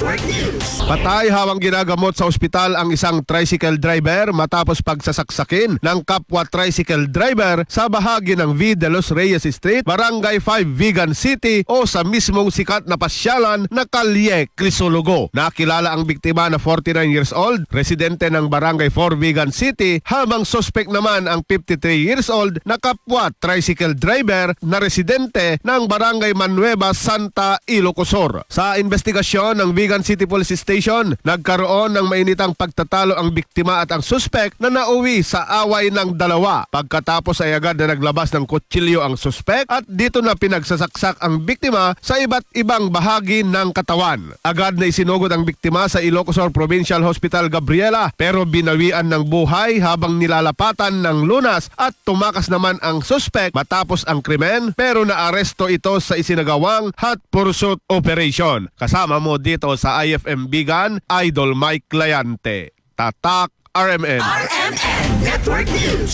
Network News. Patay habang ginagamot sa ospital ang isang tricycle driver matapos pagsasaksakin ng kapwa tricycle driver sa bahagi ng V. de los Reyes Street, Barangay 5, Vigan City o sa mismong sikat na pasyalan na Kalye, Crisologo. Nakilala ang biktima na 49 years old, residente ng Barangay 4, Vigan City, habang suspect naman ang 53 years old na kapwa tricycle driver na residente ng Barangay Manueva, Santa Ilocosur. Sa investigasyon ng Vigan City Police Station, nagkaroon ng mainitang pagtatalo ang biktima at ang suspect na nauwi sa away ng dalawa. Pagkatapos ay agad na naglabas ng kutsilyo ang suspect at dito na pinagsasaksak ang biktima sa iba't ibang bahagi ng katawan. Agad na isinugod ang biktima sa Ilocosur Provincial Hospital Gabriela pero binawian ng buhay habang nilalapatan ng lunas at tumakas naman ang suspect matapos ang krimen pero naaresto ito sa isinagawang hot pursuit operation. Kasama mo dito sa IFM Bigan, Idol Mike Layante. Tatak RMN. RMN Network News.